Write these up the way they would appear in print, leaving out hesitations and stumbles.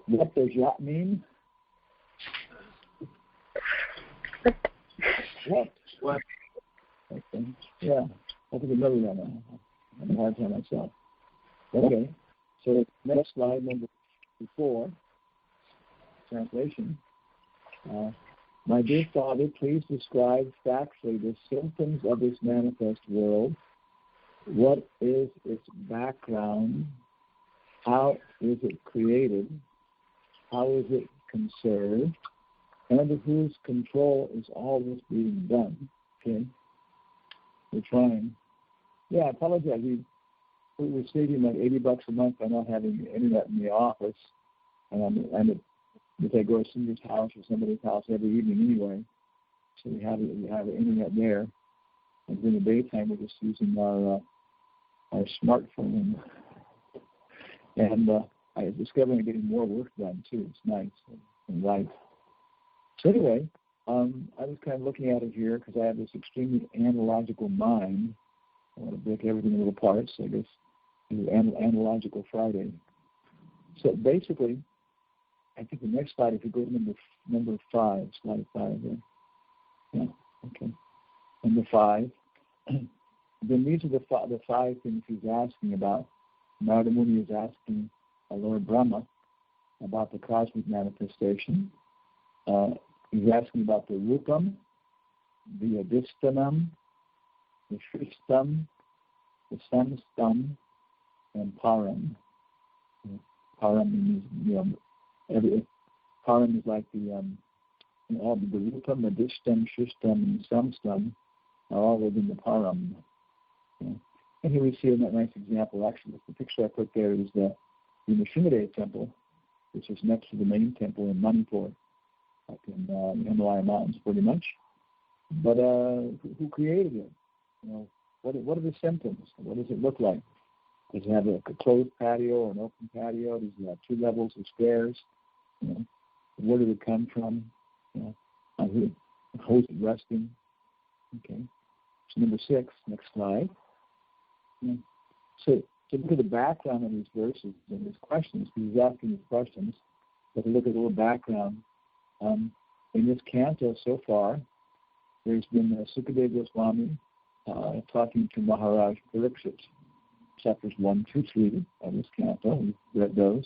What does that mean? What? Okay. Yeah, I think I remember that now. I'm a hard time myself. Okay, so next slide, number 4, translation. My dear Father, please describe factually the symptoms of this manifest world. What is its background? How is it created? How is it conserved? And under whose control is all this being done? Okay, we're trying. Yeah, I apologize. We're saving like $80 a month by not having internet in the office, and I go to somebody's house or somebody's house every evening anyway, so we have the internet there. And during the daytime, we're just using our smartphone, and I discovered I'm getting more work done too. It's nice and right. So anyway, I was kind of looking at it here because I have this extremely analogical mind. I want to break everything in little parts. So I guess analogical Friday. So basically, I think the next slide, if you go to number 5, slide 5 there. Yeah, okay. Number 5. Then these are the 5 things he's asking about. Narada Muni is asking Lord Brahma about the cosmic manifestation. He's asking about the Rupam, the Adhistanam, the Shristam, the Samstam, and Param. Param means, Param is like all the Rupam, the Adhistam, Shristam, and Samstam are all within the Param. And here we see a nice example. Actually, the picture I put there is the Nrsimhadev temple, which is next to the main temple in Manipur, up in the Himalaya Mountains, pretty much. But who created it? What are the symptoms? What does it look like? Does it have a closed patio or an open patio? Does it have 2 levels of stairs? Where did it come from? How is it resting? Okay. So number 6, next slide. So to look at the background of these verses and these questions, because he's asking these questions, but to look at a little background, in this canto so far, there's been Sukadeva Swami talking to Maharaj Pariksit, chapters 1, 2, 3 of this canto. We've read those.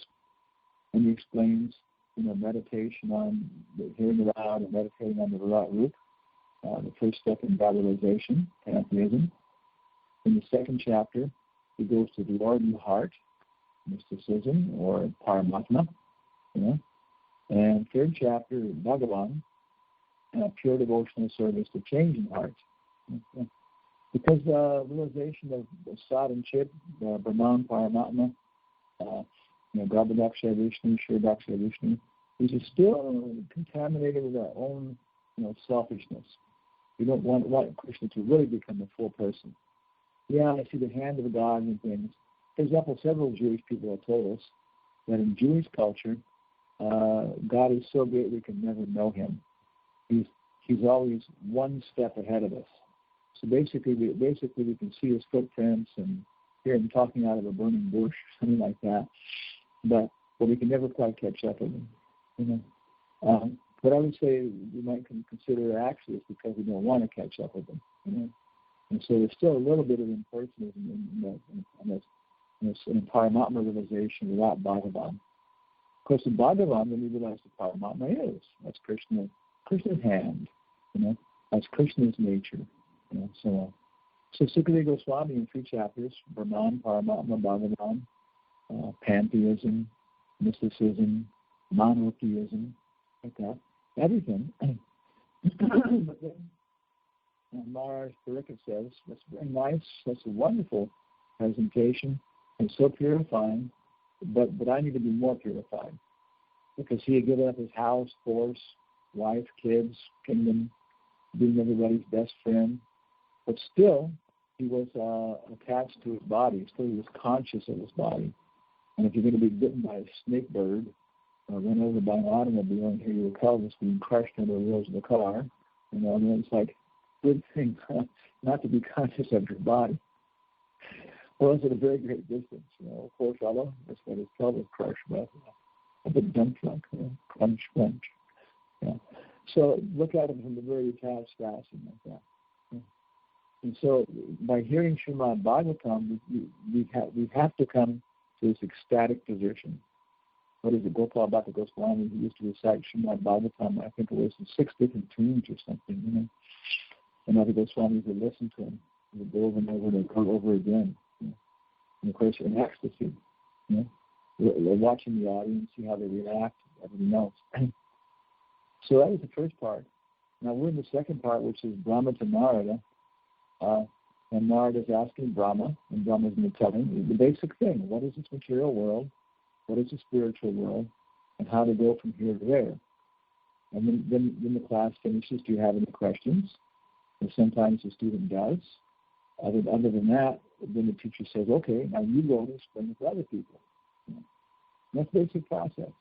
And he explains, meditation on the hearing aloud and meditating on the Virat Rup, the first step in God realization, pantheism. In the second chapter, he goes to the ordinary heart, mysticism, or Paramatma, And third chapter, Bhagavan, pure devotional service to changing heart. Because realization of Sat and Chit, Brahman, Paramatma, Garbhadaksha Vishnu, Shirdaksha Vishnu, these are still contaminated with our own selfishness. We don't want Krishna to really become a full person. Yeah, I see the hand of God and things. For example, several Jewish people have told us that in Jewish culture, God is so great we can never know him. He's always one step ahead of us. So basically we can see his footprints and hear him talking out of a burning bush, something like that. But we can never quite catch up with him. What I would say we might consider actually is because we don't want to catch up with him. And so there's still a little bit of impersonalism in Paramatma realization without Bhagavan. Of course, in Bhagavan, when we realize what Paramatma is, that's Krishna's hand, that's Krishna's nature, so Sukadeva Goswami in 3 chapters, Brahman, Paramatma, Bhagavan, pantheism, mysticism, monotheism, like that, everything. But then Maharaj Pariksit says, that's very nice, that's a wonderful presentation, and so purifying, but I need to be more purified. Because he had given up his house, horse, wife, kids, kingdom, being everybody's best friend, but still he was attached to his body, still he was conscious of his body. And if you're going to be bitten by a snake bird, or run over by an automobile and hear your pelvis being crushed under the wheels of the car, it's like, good thing not to be conscious of your body. Well, it's at a very great distance. Poor fellow, that's what his pelvis crushed. But the dump truck, crunch, crunch. Yeah. So look at it from the very attached fashion like that. Yeah. And so by hearing Srimad Bhagavatam, we have to come to this ecstatic position. What is it? Gopal Bhatta Goswami, he used to recite Srimad Bhagavatam, I think it was in 6 different tunes or something, And other Goswamis would listen to him. He would go over and over and over again. And of course, in ecstasy. They're watching the audience, see how they react, everything else. So that was the first part. Now we're in the second part, which is Brahma to Narada. And Narada is asking Brahma, and Brahma is telling the basic thing. What is this material world? What is the spiritual world? And how to go from here to there? And then the class finishes. Do you have any questions? And sometimes the student does. Other than that, then the teacher says, okay, now you go and explain it to other people. That's the basic process.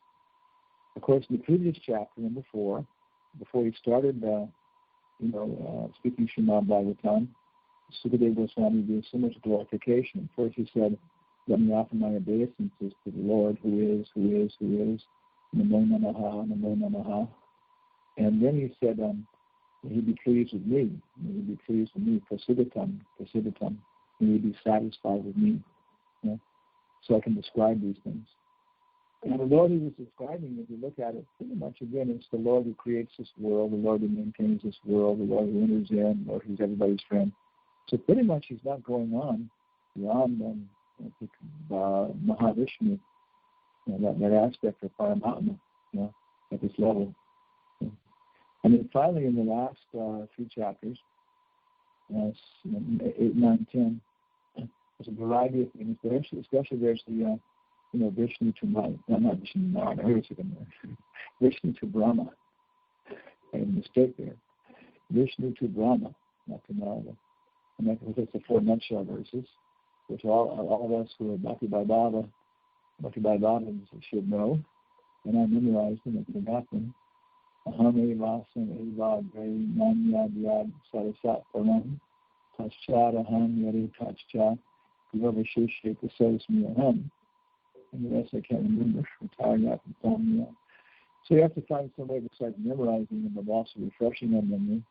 Of course, in the previous chapter, number 4, before he started, speaking Srimad Bhagavatam, Sukadeva Goswami gave so much glorification. First he said, let me offer my obeisances to the Lord who is. Namo Namaha, Namo Namaha. And then he said, he'd be pleased with me. He'd be pleased with me. Prasiddhatam. And he'd be satisfied with me. So I can describe these things. And the Lord he was describing, if you look at it, pretty much again, it's the Lord who creates this world, the Lord who maintains this world, the Lord who enters in, the Lord who's everybody's friend. So pretty much he's not going on beyond Mahavishnu, that aspect of Paramatma, at this level. And then finally, in the last 3 chapters, 8, 9, 10, there's a variety of things, but especially there's the Vishnu to not Vishnu to Narada, Vishnu to Brahma. I had a mistake there. Vishnu to Brahma, not to Narada. And that's the 4 nutshell verses, which all of us who are Bhakti Vaidavas should know. And I memorized them and forgot them. Aham evasam evagre nanyadyad sarasat param taschadaham yari tachcha yavashishya sosmi aham. And the rest I can't remember. So you have to find some way besides memorizing them, but also refreshing them memory.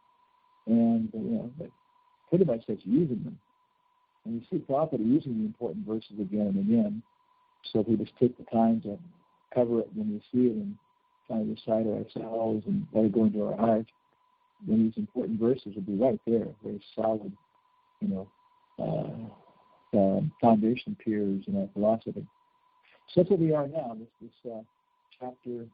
And but pretty much that's using them. And you see Prabhupada using the important verses again and again. So if we just take the time to cover it when we see it and try to recite it ourselves and let it go into our heart, then these important verses will be right there, very solid, foundation piers in our philosophy. So that's what we are now. This chapter,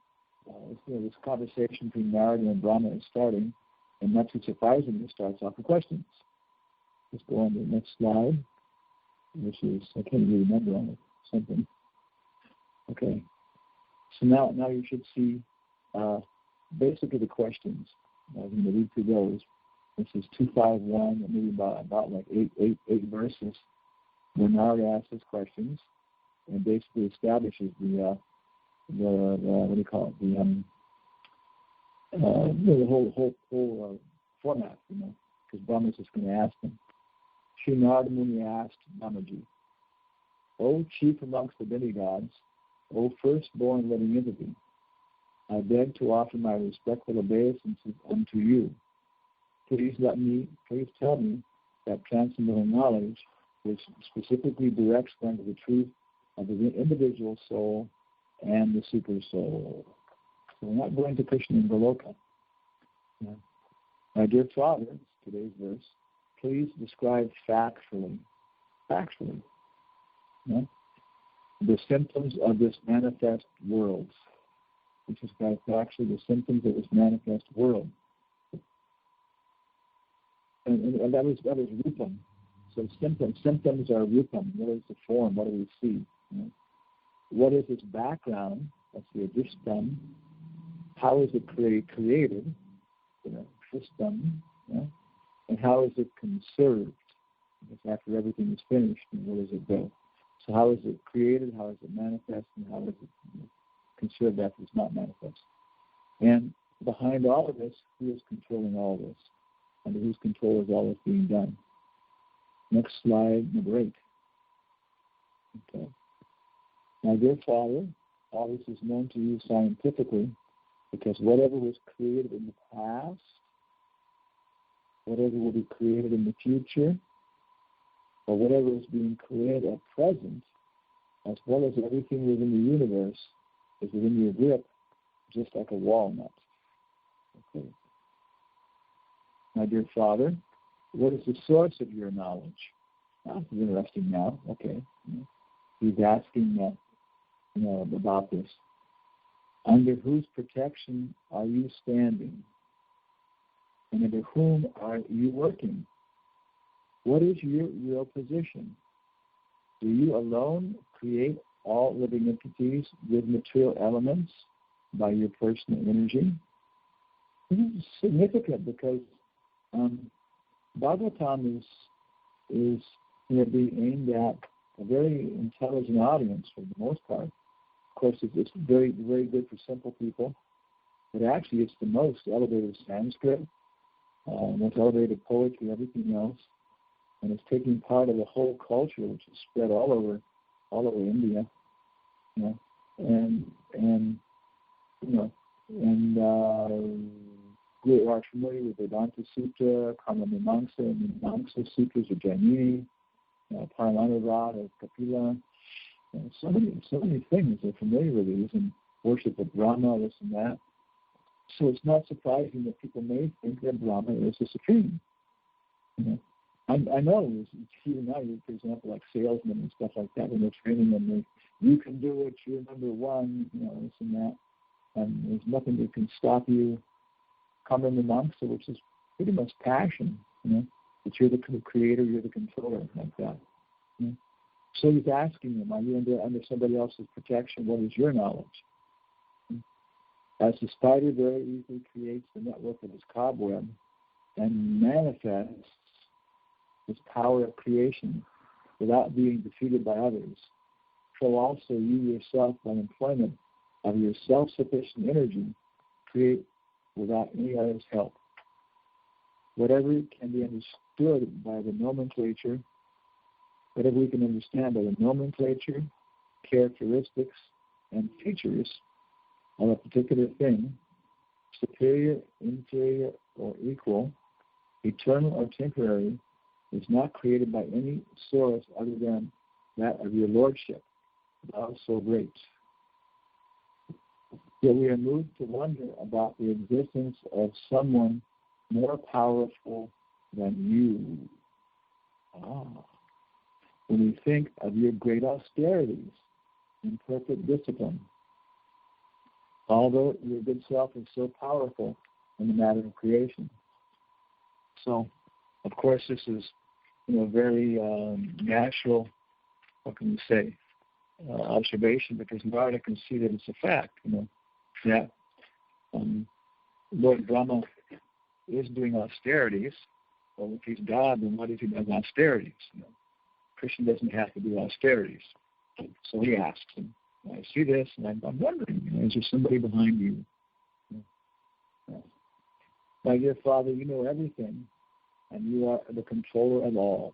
this conversation between Narada and Brahma is starting, and not too surprisingly, it starts off with questions. Let's go on to the next slide, which is, I can't really remember on it, something. Okay. So now you should see basically the questions. I'm going to read through those. This is 251, maybe about like eight verses, where Narada asks his questions and basically establishes the what do you call it? The whole format, because Brahma is just going to ask him. Sri Narada Muni asked Brahmaji, O chief amongst the demigods, O firstborn living entity, I beg to offer my respectful obeisances unto you. Please tell me that transcendental knowledge which specifically directs one to the truth of the individual soul and the super soul. So we're not going to Krishna and Goloka. My dear Father, today's verse, please describe factually, the symptoms of this manifest world. Which is actually the symptoms of this manifest world. And that was rupam. So symptoms are rupam. What is the form? What do we see? What is its background? That's the adishtam. How is it created? System. And how is it conserved? Because after everything is finished, where does it go? So how is it created? How is it manifest? And how is it conserved after it's not manifest? And behind all of this, who is controlling all this? Under whose control is all this being done? Next slide, number 8. Okay. My dear Father, all this is known to you scientifically, because whatever was created in the past, whatever will be created in the future, or whatever is being created at present, as well as everything within the universe, is within your grip, just like a walnut. Okay. My dear Father, what is the source of your knowledge? This is interesting now. Okay. He's asking about this. Under whose protection are you standing? And under whom are you working? What is your real position? Do you alone create all living entities with material elements by your personal energy? This is significant because Bhagavatam is being aimed at a very intelligent audience for the most part. Of course, it's very, very good for simple people, but actually it's the most elevated Sanskrit, most elevated poetry, everything else, and it's taking part of the whole culture, which is spread all over India, we are familiar with Vedanta Sutta, Karma Mimamsa, and Mimamsa Sutras of Jainini, Paramanavad, Kapila, so many things. They're familiar with these, and worship of Brahma, this and that. So it's not surprising that people may think that Brahma is the supreme. I know, even now, for example, like salesmen and stuff like that, when they're training them, you can do it, you're number one, this and that, and there's nothing that can stop you. Karma Mimamsa, which is pretty much passion, that you're the creator, you're the controller, like that. So he's asking them, are you under somebody else's protection? What is your knowledge? As the spider very easily creates the network of its cobweb and manifests its power of creation without being defeated by others, so also you yourself, by employment of your self-sufficient energy, create without any other's help. Whatever can be understood by the nomenclature, whatever we can understand by the nomenclature, characteristics, and features of a particular thing, superior, inferior, or equal, eternal or temporary, is not created by any source other than that of your Lordship, thou so great. Yet we are moved to wonder about the existence of someone more powerful than you. When we think of your great austerities and perfect discipline, although your good self is so powerful in the matter of creation. So, of course, this is, very natural, observation, because Narada can see that it's a fact, that Lord Brahma is doing austerities. Well, if he's God, then what if he does austerities? Krishna doesn't have to do austerities. So he asks him, I see this, and I'm wondering, is there somebody behind you? My dear Father, you know everything, and you are the controller of all.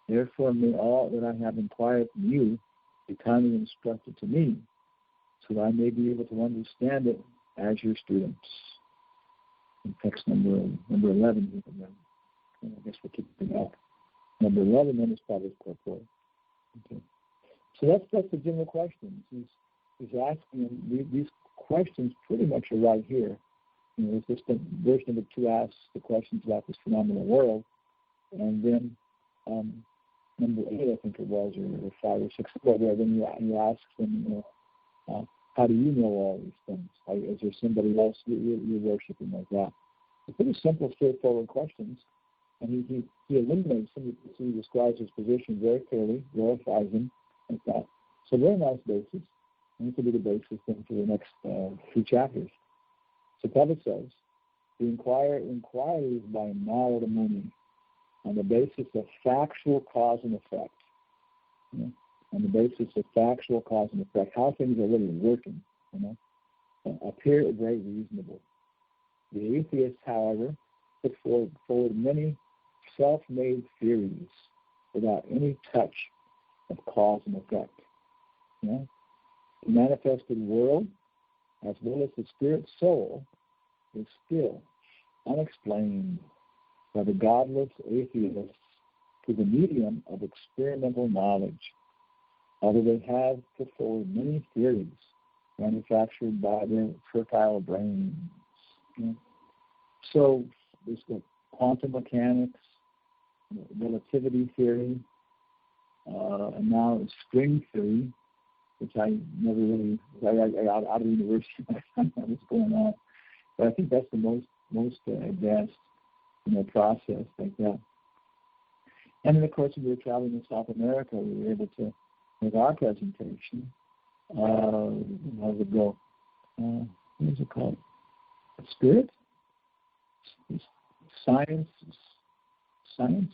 Therefore, may all that I have inquired from you be kindly instructed to me, so that I may be able to understand it as your students. In text number 11, I guess we'll keep it up. Number 11 then is Father's purport. Okay. So that's the general questions. He's asking these questions pretty much are right here. It's just that verse number 2 asks the questions about this phenomenal world, and then number 8, I think it was, or 5 or 6, then he asks them, how do you know all these things? Is there somebody else you're worshiping like that? It's pretty simple, straightforward questions, and he eliminates some. He describes his position very clearly, glorifies him like that. So very nice basis, and this will be the basis then for the next 2 chapters. So Prabhupada says, the inquiry is by Narada Muni on the basis of factual cause and effect. On the basis of factual cause and effect, how things are really working, appear very reasonable. The atheists, however, put forward many self-made theories without any touch of cause and effect. The manifested world, as well as the spirit soul, is still unexplained by the godless atheists through the medium of experimental knowledge, although they have put forward many theories manufactured by their fertile brains. So there's the quantum mechanics, relativity theory, and now string theory, which I never really, out of the university, I found out what's going on. But I think that's the most advanced, process like that. And then, of course, when we were traveling in South America, we were able to make our presentation. How does it go? What is it called? Spirit? Science,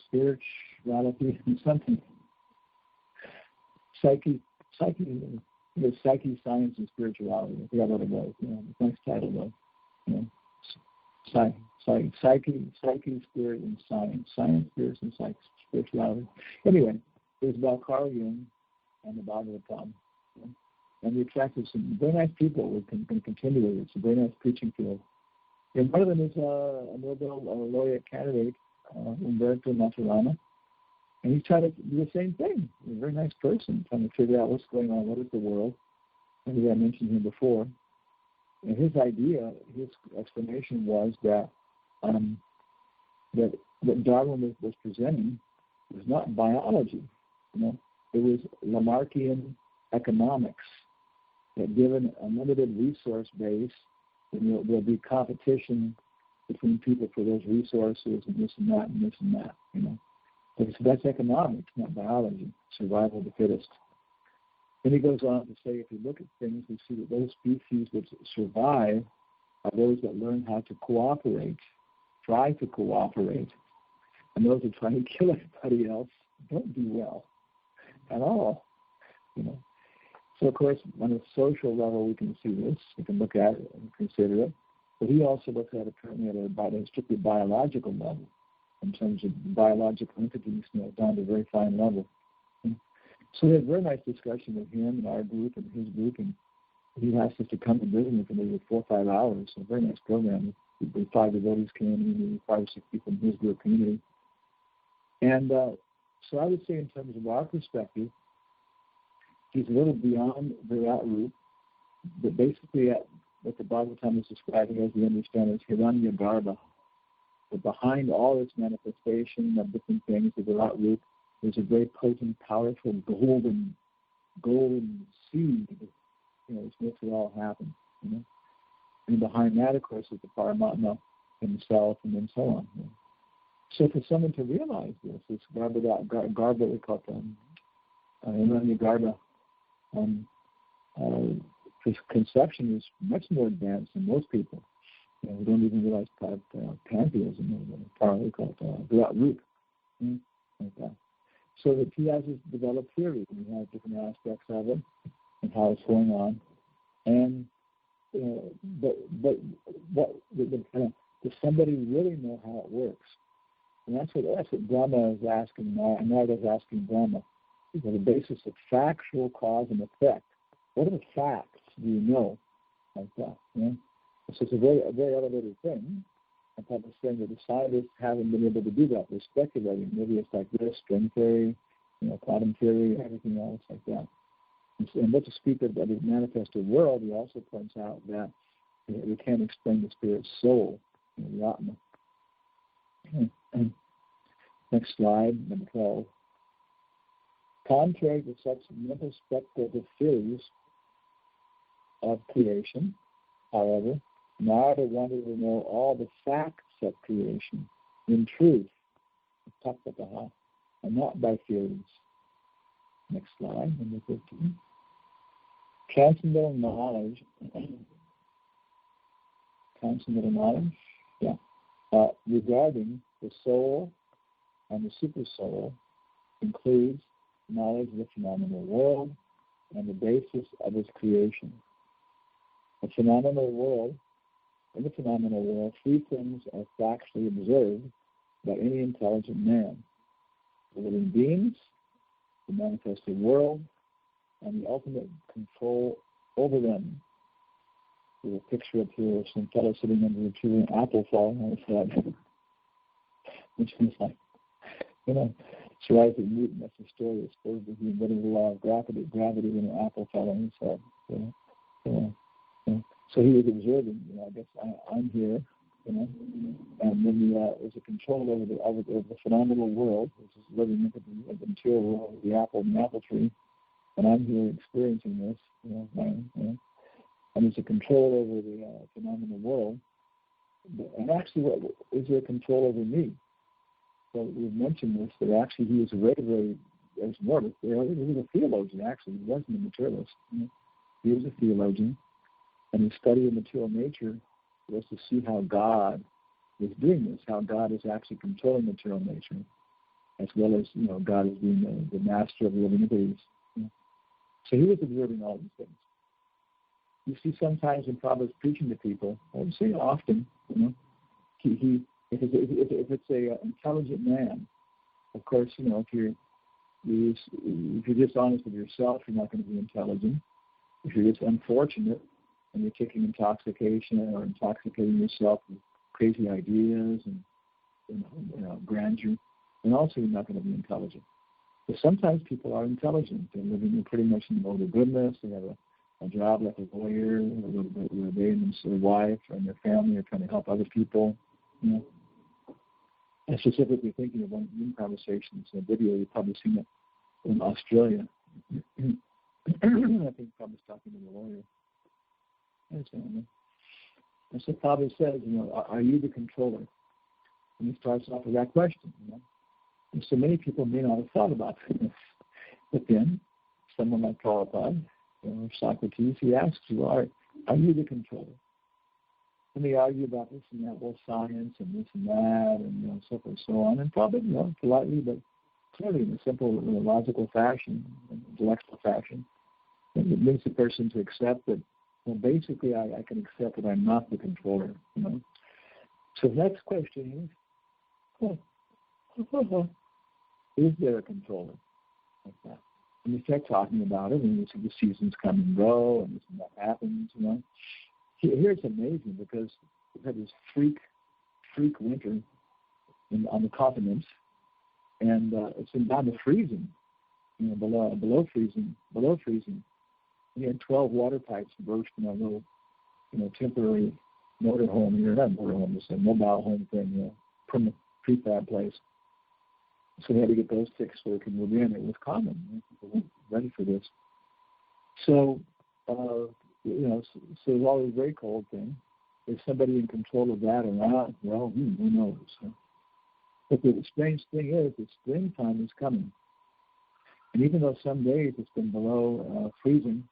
spirituality, something. Psyche, science, and spirituality. I forgot what it was. The next title was. Psyche, spirit, and science. Science, spirit, and spirituality. Anyway, it was about Carl Jung and the Bhagavatam. And we attracted some very nice people who can continue with it. It's a very nice preaching field. And one of them is a Nobel laureate candidate, Umberto Maturana. And he's trying to do the same thing. He's a very nice person, trying to figure out what's going on, what is the world. Maybe I mentioned him before. And his idea, his explanation was that that what Darwin was presenting was not biology. It was Lamarckian economics. That given a limited resource base, there'll be competition between people for those resources and this and that and this and that. So that's economics, not biology. Survival of the fittest. Then he goes on to say, if you look at things, we see that those species which survive are those that learn how to cooperate, try to cooperate, and those that try to kill everybody else don't do well at all. So, of course, on a social level, we can see this. We can look at it and consider it. But he also looks at it apparently at a strictly biological level, in terms of biological entities, down to a very fine level. So we had a very nice discussion with him and our group and his group, and he asked us to come and visit him for maybe 4 or 5 hours. So a very nice program. The 5 devotees came, and maybe 5 or 6 people in his group community. And so I would say in terms of our perspective, he's a little beyond the route, but basically what the Bhagavatam is describing, as we understand, is Hiranyagarbha. But behind all its manifestation of different things, the Virat root, there's a very potent, powerful, golden seed, which makes it all happen. And behind that, of course, is the Paramatma himself, and then so on. So for someone to realize this Garbha, we call it Hiranyagarbha, his conception is much more advanced than most people. We don't even realize pantheism, we call it Virat root, like that. So that he has this developed theory, and he has different aspects of it and how it's going on. And but what does somebody really know how it works? And that's what Brahma is asking. Narada is asking Brahma. The basis of factual cause and effect. What are the facts do you know? Like that. So it's a very elevated thing. I'm probably saying that the scientists haven't been able to do that. They're speculating. Maybe it's like this, string theory, quantum theory, everything else like that. And what to speak of the manifested world, he also points out that we can't explain the spirit's soul, the Atma. Next slide, number 12. Contrary to such mental speculative theories of creation, however, Narada wanted to know all the facts of creation in truth, and not by theories. Next slide, number 15. Transcendental knowledge, regarding the soul and the supersoul includes knowledge of the phenomenal world and the basis of its creation. In the phenomenal world, 3 things are factually observed by any intelligent man: the living beings, the manifested world, and the ultimate control over them. There's a picture up here of some fellow sitting under a tree, an apple falling on his head. Which is like, Sir Isaac Newton, that's the story. It's supposed to be invented the law of gravity when an apple fell on his head. So he was observing, I guess I'm here, and then there's a control over the phenomenal world, which is living in the material world of the apple tree, and I'm here experiencing this, and there's a control over the phenomenal world, and actually, is there a control over me? So we've mentioned this, that actually he was he was a theologian, actually. He wasn't a materialist. He was a theologian, and his study of material nature was to see how God is doing this, how God is actually controlling material nature, as well as, God is being the master of the living entities. So he was observing all these things. You see sometimes when Prabhupada's preaching to people, I would say often, if it's a intelligent man, of course, if you're dishonest with yourself, you're not going to be intelligent. If you're just unfortunate and you're taking intoxication or intoxicating yourself with crazy ideas and grandeur, then also you're not going to be intelligent. But sometimes people are intelligent. They're living pretty much in the mode of goodness. They have a job like a lawyer, where they and their wife and their family are trying to help other people. I'm specifically thinking of one conversation. It's a video, you've probably seen it in Australia. I think Prabhupada's talking to the lawyer. And so Prabhupada says, are you the controller? And he starts off with that question. And so many people may not have thought about this. But then, someone like Prabhupada, Socrates, he asks you, are you the controller? And they argue about this and that, science and this and that, and so forth and so on. And probably, politely, but clearly in a simple, logical fashion, intellectual fashion, and it leads the person to accept that, basically I can accept that I'm not the controller, So the next question is there a controller like that? And you start talking about it, and you see the seasons come and go, and this and that happens, Here it's amazing because we've had this freak winter on the continents, and it's been down to freezing, below freezing. We had 12 water pipes burst in our little, temporary motorhome here, not motorhome, it's a mobile home thing, prefab place. So we had to get those fixed so we could move in. It was common. People weren't ready for this. So, so it's always a very cold thing. Is somebody in control of that or not? Well, who knows? But the strange thing is that springtime is coming. And even though some days it's been below freezing,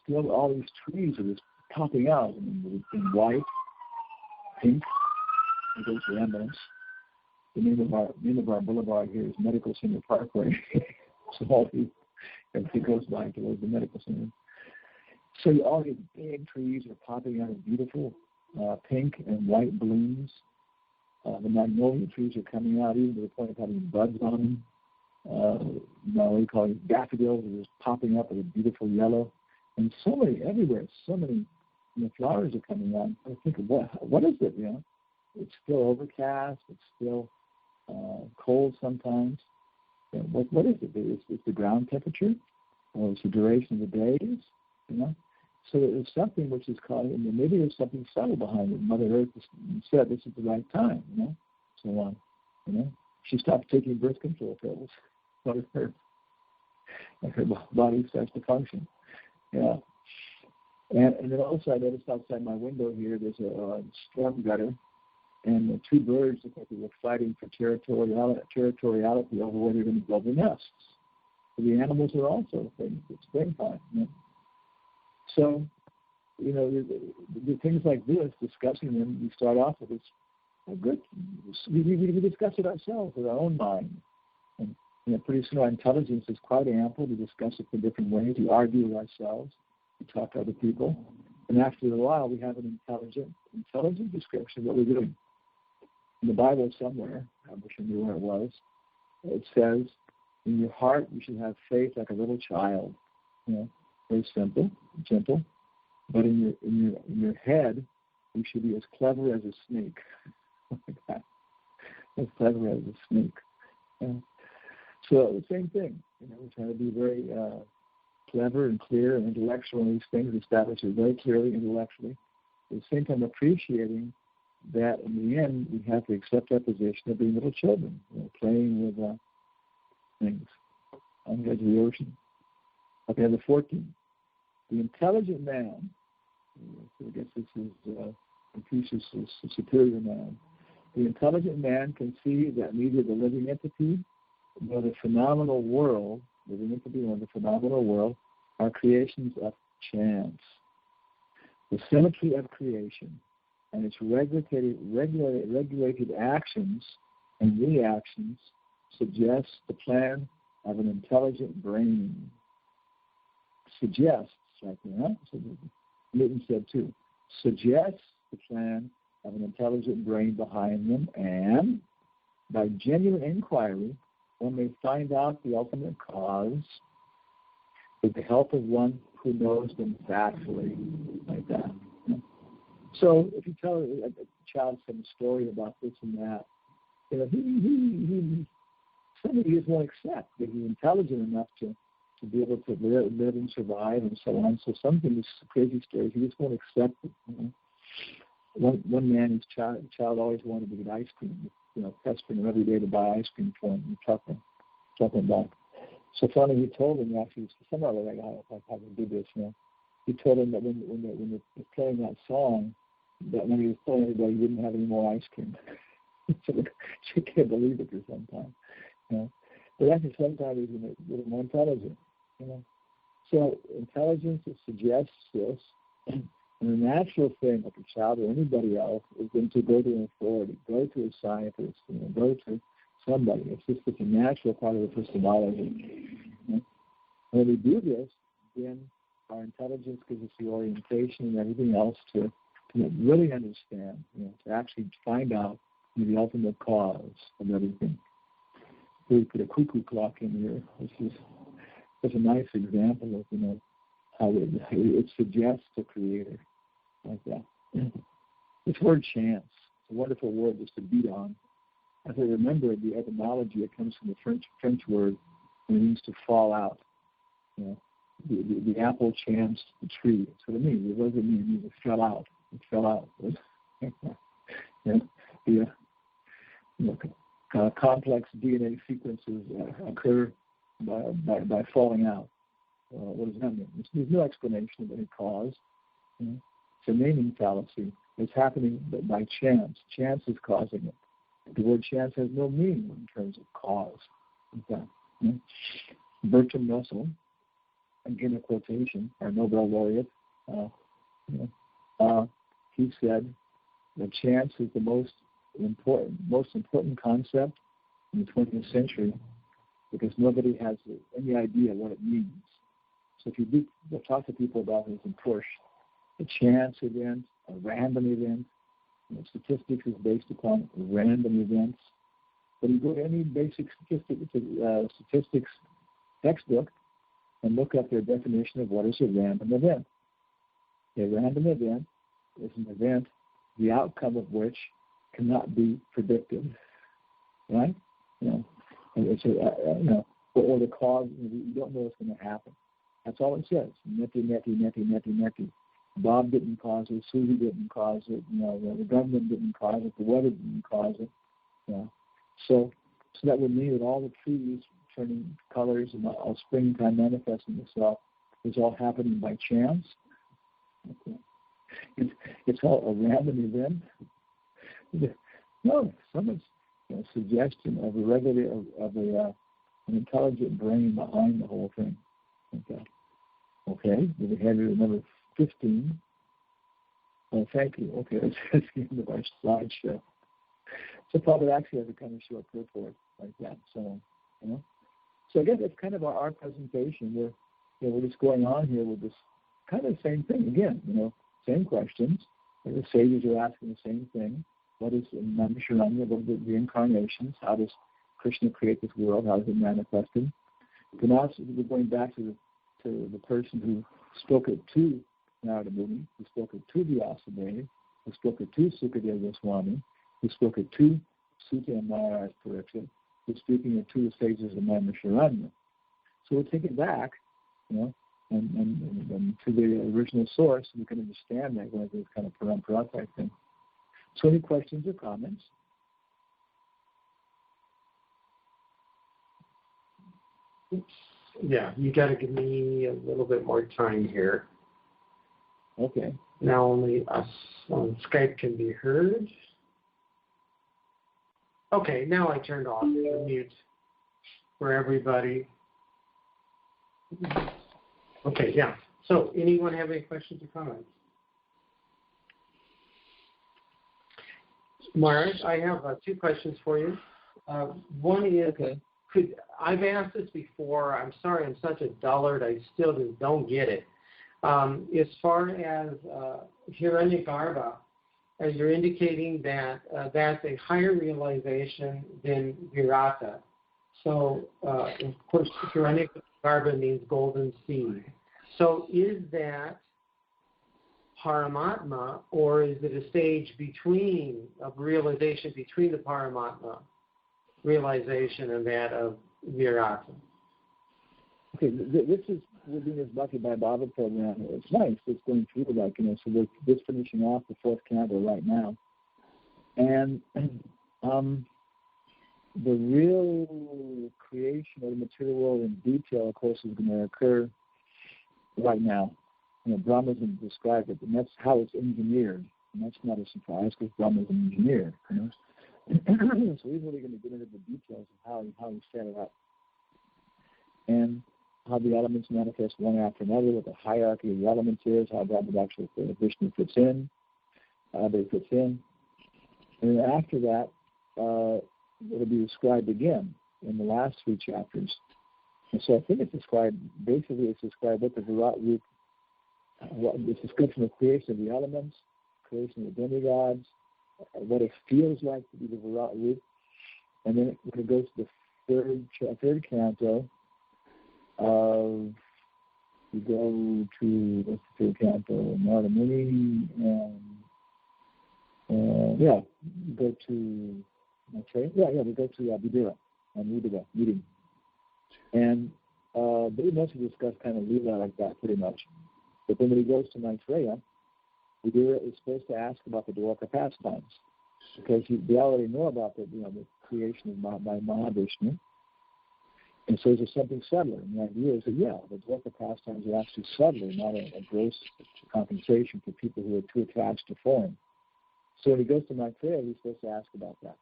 still all these trees are just popping out. In white, pink, and goes the ambulance. The name of our boulevard here is Medical Center Parkway. So everything goes by towards the medical center. So all these big trees are popping out of beautiful pink and white blooms. The magnolia trees are coming out even to the point of having buds on them. We call it daffodils are just popping up with a beautiful yellow. And so many everywhere, so many flowers are coming out. I think, what is it? It's still overcast. It's still cold sometimes. What is it? It's the ground temperature, or it's the duration of the days. So there's something which is called, and maybe there's something subtle behind it. Mother Earth said this is the right time, so on. She stopped taking birth control pills. Mother Earth, and her body starts to function. Yeah. And then also I noticed outside my window here there's a storm gutter, and the two birds look like they were fighting for territoriality over where they're going to build their nests. So the animals are also things. It's springtime. So, the things like this, discussing them, we start off with good. We discuss it ourselves with our own mind. And pretty soon our intelligence is quite ample to discuss it in different ways. We argue with ourselves. We talk to other people. And after a while, we have an intelligent description of what we're doing. In the Bible somewhere, I wish I knew where it was, it says, in your heart you should have faith like a little child. very simple, gentle. But in your head, you should be as clever as a snake. Like that. As clever as a snake. So the same thing. We're trying to be very clever and clear and intellectual in these things, establish it very clearly intellectually. At the same time, appreciating that in the end, we have to accept our position of being little children, playing with things on the edge of the ocean. Okay, number 14. The intelligent man, so I guess this is Confucius' superior man. The intelligent man can see that neither the living entity nor the phenomenal world, are creations of chance. The symmetry of creation and its regulated actions and reactions suggests the plan of an intelligent brain. Suggests, like that. So Newton said too. Suggests the plan of an intelligent brain behind them, and by genuine inquiry, one may find out the ultimate cause with the help of one who knows them factually, like that. So if you tell a child some story about this and that, somebody just won't accept that he's intelligent enough to be able to live and survive and so on. So some of these crazy stories, he just won't accept it. One man, his child always wanted to get ice cream, pestering him every day to buy ice cream for him and talking about. So finally he told him, actually, somehow like, I can do this, He told him that when they were playing that song, that when he was telling everybody he didn't have any more ice cream. So she can't believe it for some time. But actually sometimes he's a little more intelligent. So intelligence suggests this, and the natural thing of a child or anybody else is then to go to an authority, go to a scientist, go to somebody. It's just a natural part of the personality. When we do this, then our intelligence gives us the orientation and everything else to really understand, to actually find out the ultimate cause of everything. We put a cuckoo clock in here, which is such a nice example of, how it suggests the creator, like that. This word chance, it's a wonderful word just to beat on. As I remember the etymology, it comes from the French word, and it means to fall out. The apple chanced the tree. That's what it means. What does it mean? It means it fell out. It fell out. Complex DNA sequences occur by falling out. What does that mean? There's no explanation of any cause. It's a naming fallacy. It's happening by chance. Chance is causing it. The word chance has no meaning in terms of cause. Bertrand Russell, again a quotation, our Nobel laureate, he said that chance is the most important concept in the 20th century because nobody has any idea what it means. So if you talk to people about this in push, a chance event, a random event, statistics is based upon random events. But you go to any basic statistics textbook and look up their definition of what is a random event. A random event is an event, the outcome of which cannot be predicted, right? Or the cause, you don't know what's going to happen. That's all it says. Netty. Bob didn't cause it. Susie didn't cause it. The government didn't cause it. The weather didn't cause it. So that would mean that all the trees turning colors and all springtime manifesting itself is all happening by chance. Okay. It's all a random event. No, someone's suggestion of an intelligent brain behind the whole thing. Okay. We head to number 15. Oh, thank you. Okay, that's the end of our slideshow. So Father actually has a kind of short report like that. So, So I guess that's kind of our presentation. We're just going on here with this kind of the same thing again. Same questions. The sages are asking the same thing. What is Namisharanya? What are the incarnations? How does Krishna create this world? How is it manifested? But now we're going back to the person who spoke it to Narada Muni, who spoke it to Vyasadeva, who spoke it to Sukadeva Swami, who spoke it to Sutta and Maharaj Pariksit, who's speaking it to the sages of Naimisharanya. So we'll take it back, and to the original source, we can understand that going through this kind of parampara type thing. So any questions or comments? Yeah, you got to give me a little bit more time here. Okay. Now only us on Skype can be heard. Okay, now I turned off the mute for everybody. Okay, yeah. So anyone have any questions or comments? Maharaj, I have 2 questions for you. One is, I've asked this before. I'm sorry, I'm such a dullard. I still just don't get it. As far as Hiranyagarbha, as you're indicating that that's a higher realization than Virata. So, of course, Hiranyagarbha means golden seed. So is that Paramatma, or is it a stage of realization between the Paramatma realization and that of Virata? Okay, this is we're doing this Bhakti by Baba program. It's nice. It's going through so we're just finishing off the 4th canto right now. And the real creation of the material world in detail, of course, is going to occur right now. Brahma's going to describe it, and that's how it's engineered. And that's not a surprise because Brahma's an engineer. So he's really going to get into the details of how he set it up. And how the elements manifest one after another, what the hierarchy of the elements is, how actually Vishnu fits in, how they fits in. And then after that, it'll be described again in the last 3 chapters. And so I think it's described what the Virat Roop, this description of creation of the elements, creation of the demigods, what it feels like to be the Virat Roop. And then when it goes to the third canto, we go to what's the 3rd canto, Narada Muni, and we go to Vidura and Udava meeting, and they mostly discuss kind of Leela like that pretty much. But then when he goes to Maitreya, Vidura is supposed to ask about the Dwarka pastimes because they already know about the creation of by Mahavishnu. And so there's something subtler. And the idea is that, the Dwarka pastimes are actually subtler, not a gross compensation for people who are too attached to form. So when he goes to Maitreya, he's supposed to ask about that.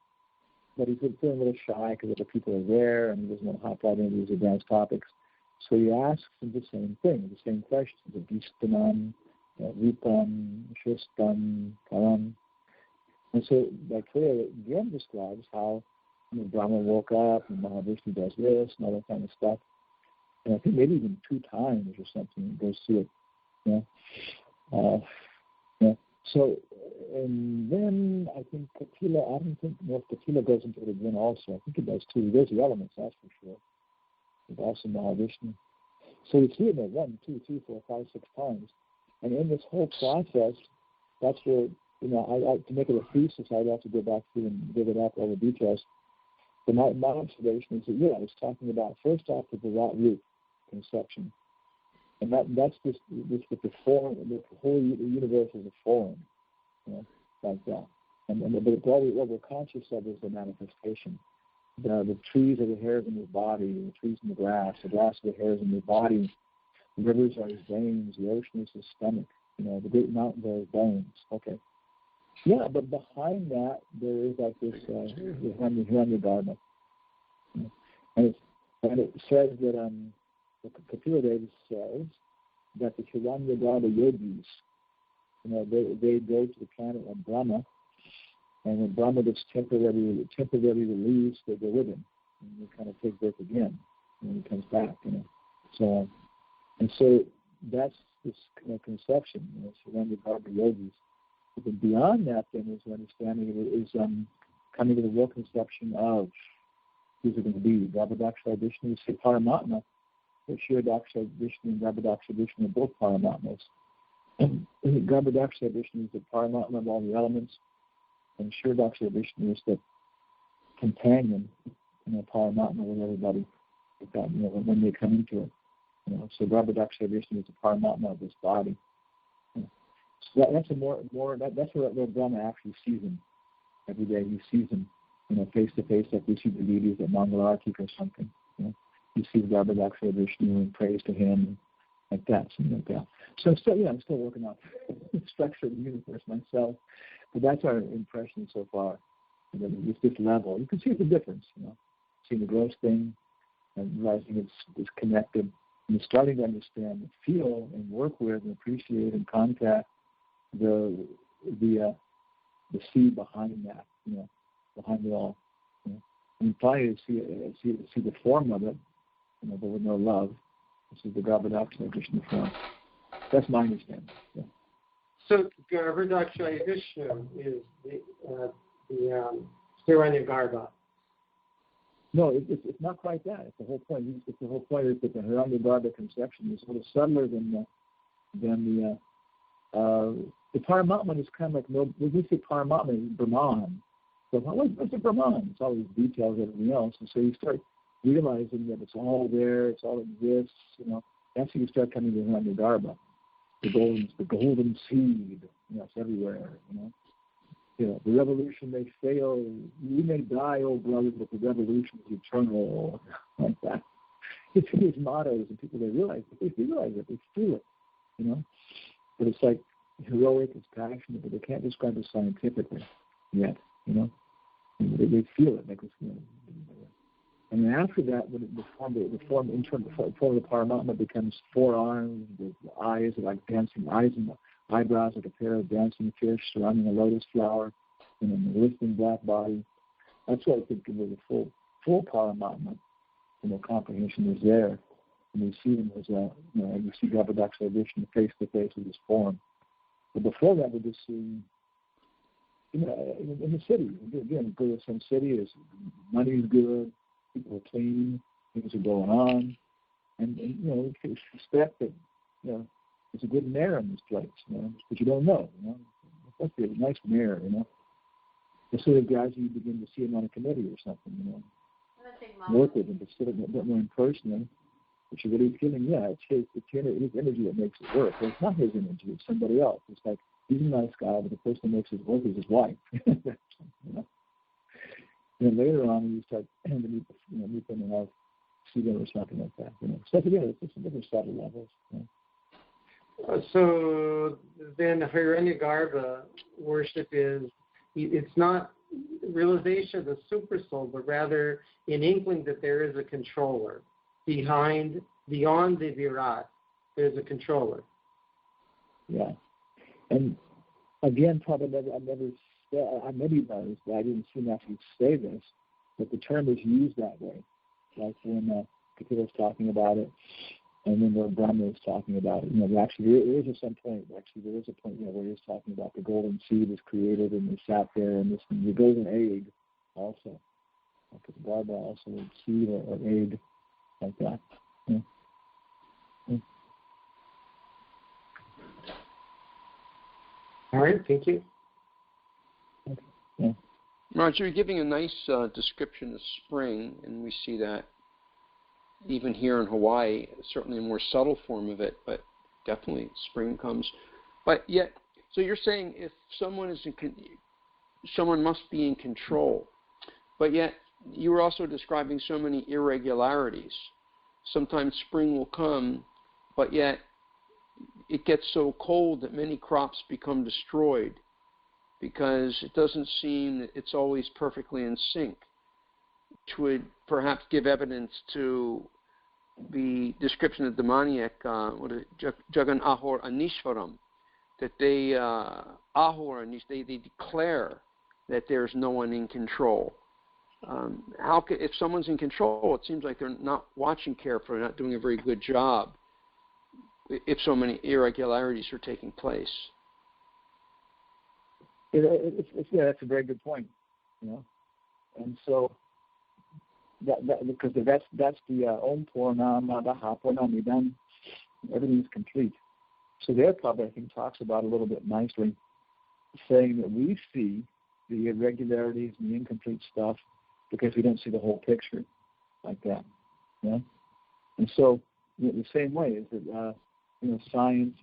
But he's feeling a little shy because other people are there, and he doesn't want to hop right into these advanced topics. So he asks them the same thing, the same questions, of Vishtanam, Rupam, Shustam, Param. And so Maitreya again describes how Brahma woke up and Mahavishnu does this and all that kind of stuff. And I think maybe even 2 times or something goes through it. So, and then I think Katila, I don't think Katila goes into it again also. I think it does too. There's the elements, that's for sure. With also Mahavishnu. So we see it 1, 2, 3, 4, 5, 6 times. And in this whole process, that's where, to make it a thesis, I'd have to go back through and give it up all the details. But my observation is that, it's talking about, first off, the Virat Roop conception. And that's just with the form, the whole universe is a form, like that. But what we're conscious of is the manifestation. The trees are the hairs in your body, the trees in the grass are the hairs in your body, the rivers are his veins, the ocean is his stomach, the great mountains are his bones. Okay. Yeah, but behind that, there is like this Hiranyagarbha. And it says that, Kapila Deva says that the Hiranyagarbha yogis, they go to the planet of Brahma, and when Brahma gets temporarily released, they go with him. And they kind of take birth again when he comes back, So, and so that's this conception, Hiranyagarbha yogis. But then beyond that, then, is understanding is coming to the real conception of who's it going to be. Vishnu, Paramatma, that Kshirodakshaya Vishnu and Garbhodakshaya Vishnu are both Paramatmas. And Garbhodakshaya Vishnu is the Paramatma of all the elements, and Kshirodakshaya Vishnu is the companion, Paramatma with everybody, when they come into it. So Garbhodakshaya Vishnu is the Paramatma of this body. So that's where Brahma actually sees him every day. He sees him, face to face, like we see the deities at Mangalarti or something. He sees Garbhodakshaya Vishnu and prays to him, like that, something like that. So I'm still working out the structure of the universe myself, but that's our impression so far. It's this level. You can see the difference. Seeing the gross thing and realizing it's connected, and starting to understand, and feel, and work with, and appreciate, and contact the seed behind that, behind it all. And finally, see the form of it, but with no love. This is the Garbhodakshaya Vishnu form. That's my understanding. Yeah. So Garbhodakshaya Vishnu is the Hiranyagarbha. No, it's not quite that. It's the whole point. It's the whole point is that the Hiranyagarbha conception is a little subtler than the Paramatma is kind of like, when we say Paramatma, is Brahman. So what's the Brahman? It's all these details, everything else. And so you start realizing that it's all there, it's all exists, That's when you start coming to Hiranyagarbha. The golden seed, it's everywhere, The revolution may fail, we may die, oh brother, but the revolution is eternal, like that. It's these mottos, and people, they realize it, they feel it, But it's like heroic, it's passionate, but they can't describe it scientifically yet, They feel it, like it's, And then after that, when the form of the Paramatma becomes 4 arms, the eyes are like dancing eyes, and the eyebrows like a pair of dancing fish surrounding a lotus flower, and a glistening black body. That's what I think of the full Paramatma. Comprehension is there, and we see him as you see Garbhodakshaya Vishnu face to face with his form. But before that, we're just seeing. In the city, again, go to some city, money's good, people are clean, things are going on, and we can expect that, there's a good mayor in this place, but you don't know, It must be a nice mayor, And so gradually you begin to see him on a committee or something, Work with him, but sit a bit more impersonally, but you're really feeling, it's his energy that makes it work. Well, it's not his energy, it's somebody else. It's like, he's a nice guy, but the person that makes it work is his wife. And then later on, you start to meet them and have see them or something like that. So again, it's just different subtle levels. So then Hiranyagarbha worship it's not realization of the super soul, but rather an inkling that there is a controller beyond the Virat. There's a controller. Yeah. And again, probably I maybe knows, but I didn't see him actually say this, but the term is used that way. Like when Kapila is talking about it, and then where Brahma is talking about it. Actually, there is a point where he's talking about the golden seed was created, and they sat there, and the golden egg also. Because Garbha also would seed or egg, like that. Yeah. Yeah. All right, thank you. Okay. Yeah. Raj, you're giving a nice description of spring, and we see that even here in Hawaii, certainly a more subtle form of it, but definitely spring comes. But yet, so you're saying if someone someone must be in control, but yet you were also describing so many irregularities. Sometimes spring will come, but yet it gets so cold that many crops become destroyed because it doesn't seem that it's always perfectly in sync, which would perhaps give evidence to the description of demoniac, Jagan Ahor Anishvaram, that they they declare that there's no one in control. If someone's in control, it seems like they're not watching carefully, not doing a very good job, if so many irregularities are taking place. That's a very good point. And so because that's the Om Purnamadaha Purnamidam. Everything is complete. So there, Prabhupada, I think, talks about a little bit nicely, saying that we see the irregularities and the incomplete stuff because we don't see the whole picture like that. Yeah? And so, the same way is that science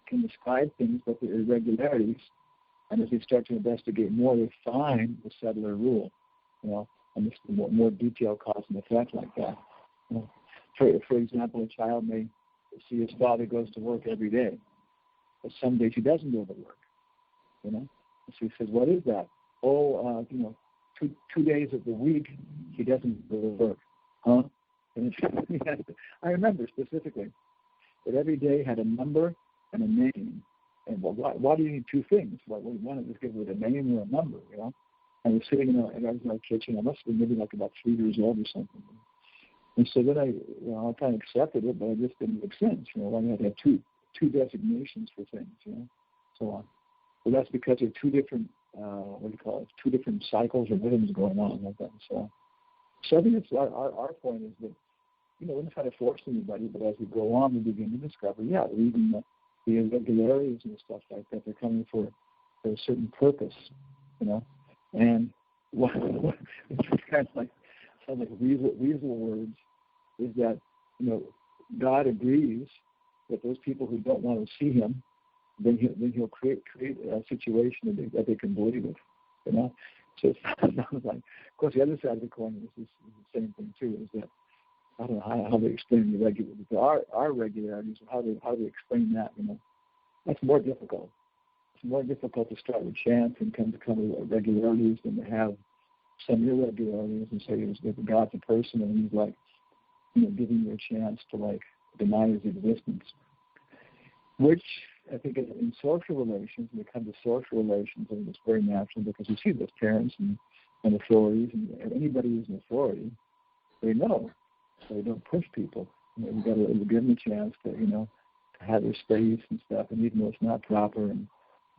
can describe things, but the irregularities, and as we start to investigate more, we find the subtler rule, and this more detailed cause and effect like that. For example, a child may see his father goes to work every day, but some days he doesn't go to work. And so he says, "What is that?" "Oh, 2 days of the week he doesn't go to work." Huh? And I remember specifically that every day had a number and a name. And why do you need two things? Well, one is give it a name or a number, I was sitting in my kitchen. I must have been maybe like about 3 years old or something. And so then I kind of accepted it, but it just didn't make sense. Why do you have to have two designations for things, so on. But that's because there are two different, two different cycles or rhythms going on like that. So I think it's our point is that, we're not trying to force anybody, but as we go on, we begin to discover, even the irregularities and stuff like that, they're coming for a certain purpose, And it's kind of like, sounds like weasel words, is that, God agrees that those people who don't want to see him, then he'll create a situation that they can believe it, So it sounds like, of course, the other side of the coin is the same thing too, is that, I don't know how they explain the regularities. Our regularities, how they explain that, that's more difficult. It's more difficult to start with chance and come to regularities than to have some irregularities and say that God's a person and he's like, giving you a chance to deny his existence. Which I think in social relations, when it comes to social relations, I think it's very natural because you see those parents and authorities, and anybody who's an authority, they know. So they don't push people. You've got to give them a chance to, to have their space and stuff, and even though it's not proper, and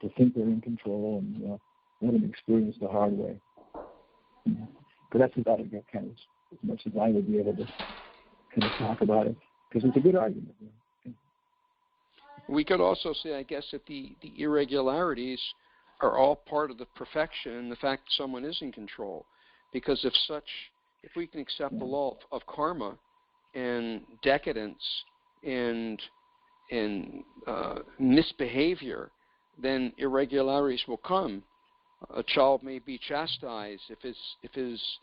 to think they're in control, and let them experience the hard way. But that's about it, kind of as much as I would be able to kind of talk about it, because it's a good argument. We could also say, I guess, that the irregularities are all part of the perfection and the fact that someone is in control, because if we can accept the law of karma and decadence and misbehavior, then irregularities will come. A child may be chastised if his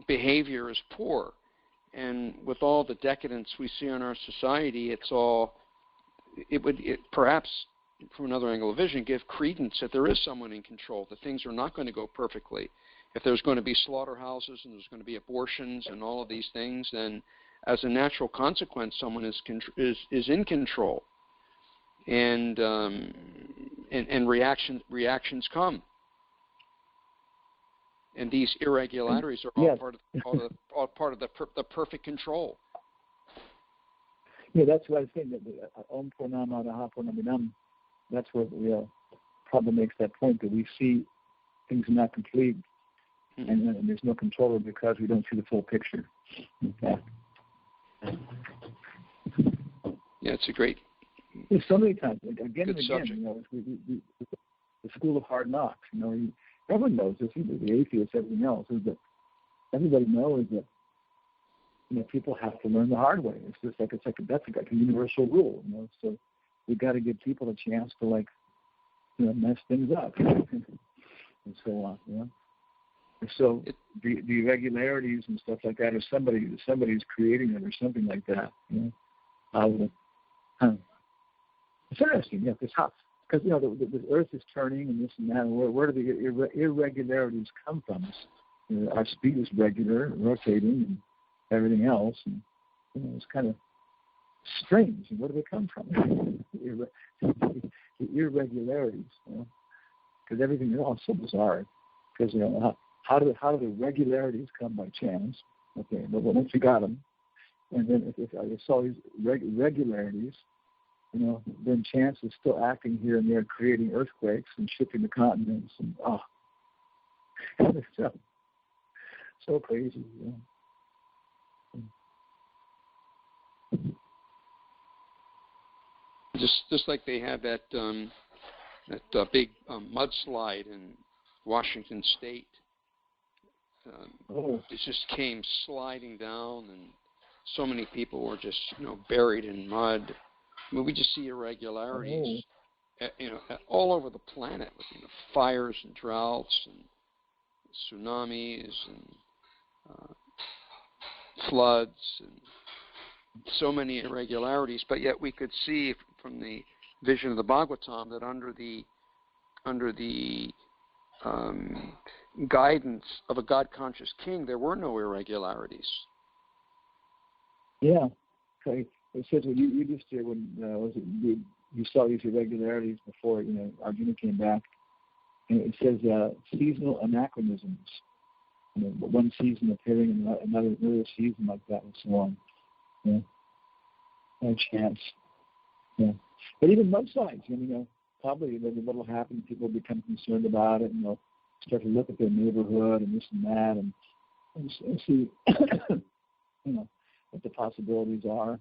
behavior is poor, and with all the decadence we see in our society, it would perhaps, from another angle of vision, give credence that there is someone in control, that things are not going to go perfectly. If there's going to be slaughterhouses and there's going to be abortions and all of these things, then as a natural consequence, someone is in control, and reactions come, and these irregularities are all part of the perfect control. Yeah, that's what I was saying. That Om Purnamadaha Purnamidam. That's where Prabhupada makes that point that we see things are not complete. And there's no control because we don't see the full picture. Okay. Yeah, it's a great. So many times, again and again, subject. The school of hard knocks. Everyone knows this. Even the atheists, everything else, is that everybody knows that people have to learn the hard way. It's just that's like a universal rule. So we've got to give people a chance to mess things up and so on. So the irregularities and stuff like that, or somebody's creating it or something like that. It's interesting, because the Earth is turning and this and that. And where do the irregularities come from? Our speed is regular, rotating, and everything else, and it's kind of strange. And where do they come from? The irregularities, because everything else is so bizarre. Because how do the regularities come by chance? Okay, but once you got them, and then if I saw these regularities, then chance is still acting here and there, creating earthquakes and shifting the continents, and so So crazy. Just like they had that big mudslide in Washington State. It just came sliding down, and so many people were just buried in mud. I mean, we just see irregularities, all over the planet with fires and droughts and tsunamis and floods and so many irregularities. But yet we could see from the vision of the Bhagavatam that under the guidance of a God-conscious king, there were no irregularities. Yeah, okay. It says what you just did when you saw these irregularities before Arjuna came back, and it says seasonal anachronisms. One season appearing in another season like that, and so on. Yeah, no chance. Yeah, but even mudslides. Probably what will happen. People become concerned about it, and they'll start to look at their neighborhood and this and that, and see, what the possibilities are.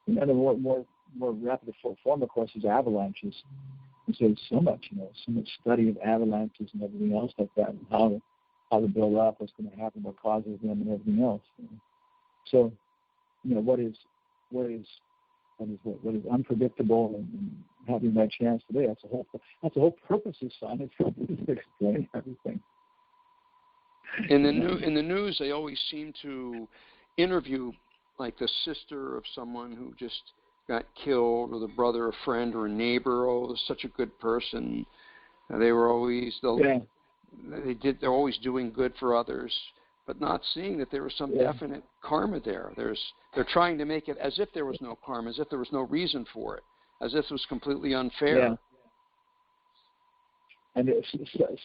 And the more rapid form, of course, is avalanches. And so there's so much study of avalanches and everything else like that, and how to build up, what's going to happen, what causes them, and everything else. So, what is unpredictable and happening by chance today? That's the whole purpose of science, to explain everything. In the news, they always seem to interview like the sister of someone who just got killed, or the brother, a friend, or a neighbor. Oh, they're such a good person. They were always they're always doing good for others, but not seeing that there was some definite karma there. They're trying to make it as if there was no karma, as if there was no reason for it, as if it was completely unfair. Yeah. And it's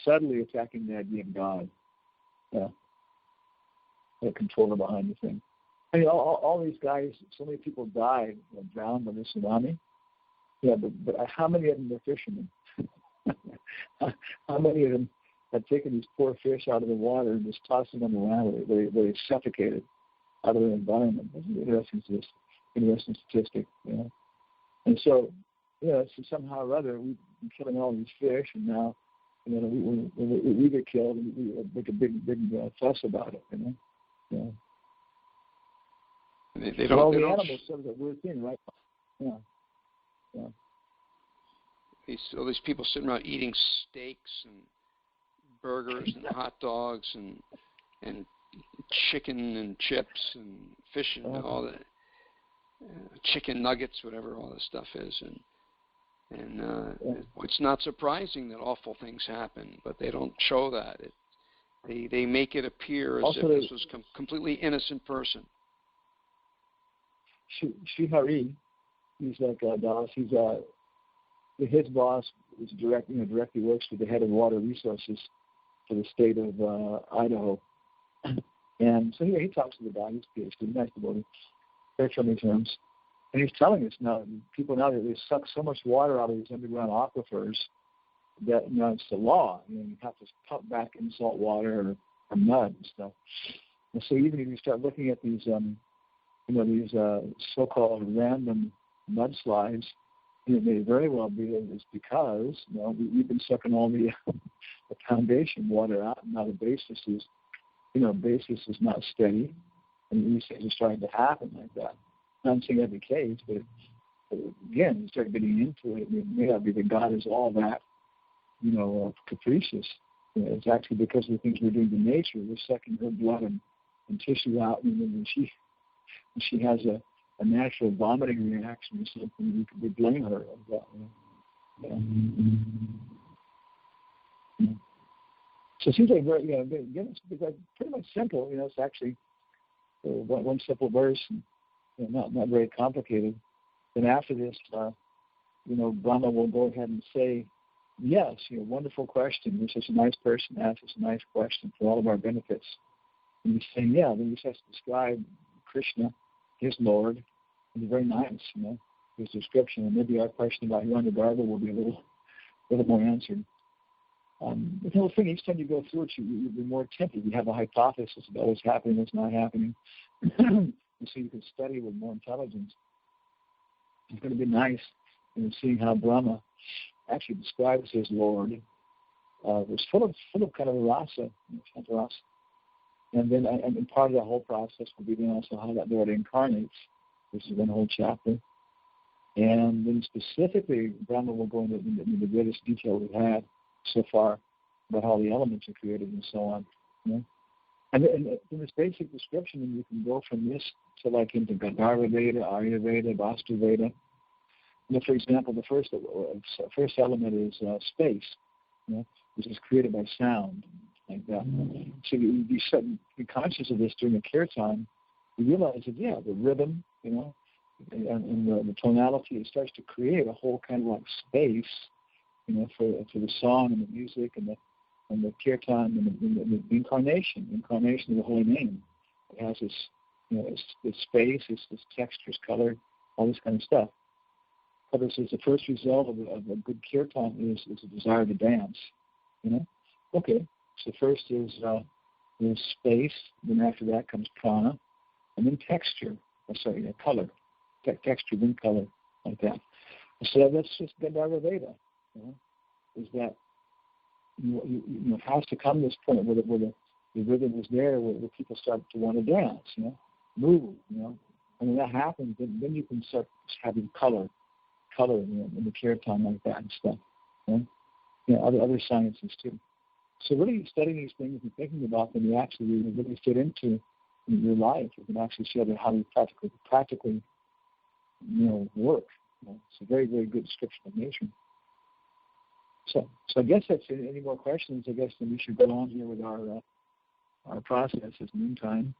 subtly attacking the idea of God. Yeah. The controller behind the thing. I mean, all these guys, so many people died, drowned by the tsunami. Yeah, but how many of them were fishermen? How many of them had taken these poor fish out of the water and just tossing them around where they suffocated out of their environment? That's an interesting statistic. And so, so somehow or other, we've been killing all these fish, and now, we get killed, and we make a big fuss about it. They don't. All the animals sort of a weird thing, right? Yeah. These people sitting around eating steaks and burgers and hot dogs and chicken and chips and fish and all that, chicken nuggets, whatever all this stuff is, and it's not surprising that awful things happen, but they don't show that. They make it appear as if this was completely innocent person. Srihari, he's like Das. He's his boss is directly works with the head of water resources for the state of Idaho, and so he talks to the guy. He's PhD, nice devotee, very friendly terms, and he's telling us now people now they suck so much water out of these underground aquifers that it's the law. You have to pump back in salt water or mud and stuff. And so even if you start looking at these these so-called random mudslides, it may very well be that it's because we've been sucking all the foundation water out, and now the basis is not steady, and these things are starting to happen like that. I'm not saying every case, but again, you start getting into it. It may not be that God is all that capricious. It's actually because of the things we're doing to nature. We're sucking her blood and tissue out, and then she has a natural vomiting reaction or something, we blame her of that. So it seems like very, it's pretty much simple. It's actually one simple verse, and not very complicated. Then after this, Brahma will go ahead and say, yes, wonderful question. You're such a nice person, asked us a nice question for all of our benefits. And he's saying, then he has to describe Krishna, his Lord. It's very nice, his description. And maybe our question about Hanumatpresaka will be a little more answered. the whole thing, each time you go through it, you're more attentive. You have a hypothesis about what's happening, what's not happening. And so you can study with more intelligence. It's going to be nice, seeing how Brahma actually describes his Lord. Was full of kind of rasa, and then and part of the whole process will be then also how that Lord incarnates. This is one whole chapter. And then specifically, Brahma will go into the greatest detail we've had so far about how the elements are created and so on. And in this basic description, and you can go from this to like into Gandharva Veda, Arya Veda, Vastu Veda. For example, the first element is space, which is created by sound, like that. So you be conscious of this during a kirtan. You realize that, the rhythm, and the tonality, it starts to create a whole kind of like space, for the song and the music and the kirtan and the incarnation of the holy name. It has this space, this texture, color, all this kind of stuff. But this is the first result of a good kirtan is a desire to dance. Okay. So first is space. Then after that comes prana, and then texture. Color. Texture, then color, like that. So that's just Gandharva Veda. Is that it has to come to this point where the rhythm is there, where people start to want to dance, move, and when that happens, then you can start having color in the kirtan like that and stuff. Other sciences too. So really studying these things and thinking about them, you actually really fit into your life. You can actually see how you practically work. It's a very, very good description of nature. So I guess that's it. Any more questions? I guess then we should go on here with our process. It's noontime.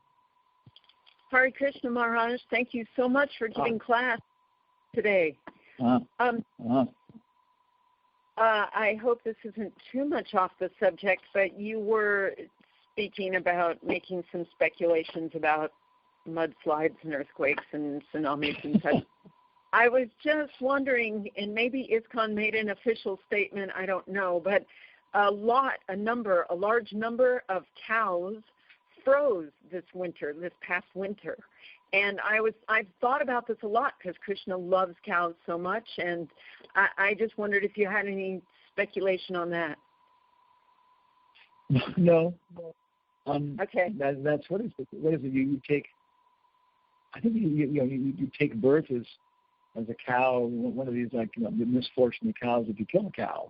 Hare Krishna Maharaj, thank you so much for giving class today. I hope this isn't too much off the subject, but you were speaking about making some speculations about mudslides and earthquakes and tsunamis and such. I was just wondering, and maybe ISKCON made an official statement, I don't know, but a large number of cows froze this past winter. And I've thought about this a lot because Krishna loves cows so much, and I just wondered if you had any speculation on that. No. Okay. That's what is it? What is it? You take. I think you take birth as a cow. One of these the misfortune of cows if you kill a cow,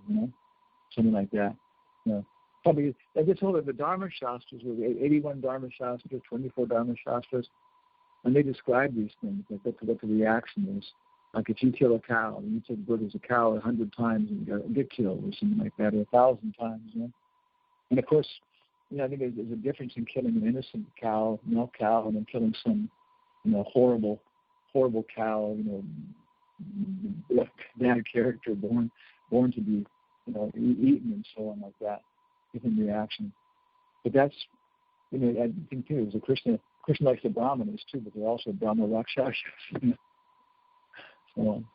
something like that. Probably I get told of the Dharma Shastras, with 81 Dharma Shastras, 24 Dharma Shastras. And they describe these things, like what the reaction is. Like if you kill a cow, and you take birth as a cow 100 times and you get killed, or something like that, or 1,000 times. And of course, I think there's a difference in killing an innocent cow, milk cow, and then killing some, horrible cow, bad character, born to be, eaten and so on like that, different reaction. But that's, I think too, is a Krishna likes the Brahmanas too, but they're also Brahma Rakshasas. So on.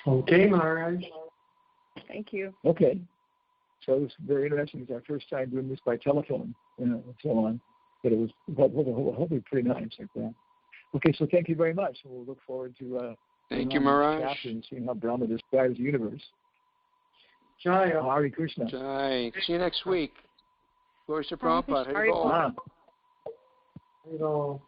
Okay, Maharaj. Thank you. Okay. So it was very interesting. It's our first time doing this by telephone, and so on. But it was hopefully pretty nice like that. Okay, so thank you very much. We'll look forward to thank you, Maharaj. And seeing how Brahma describes the universe. Jai. Hare Krishna. Jai. See you next week. Glory to Prabhupada. Hare Krishna. Hare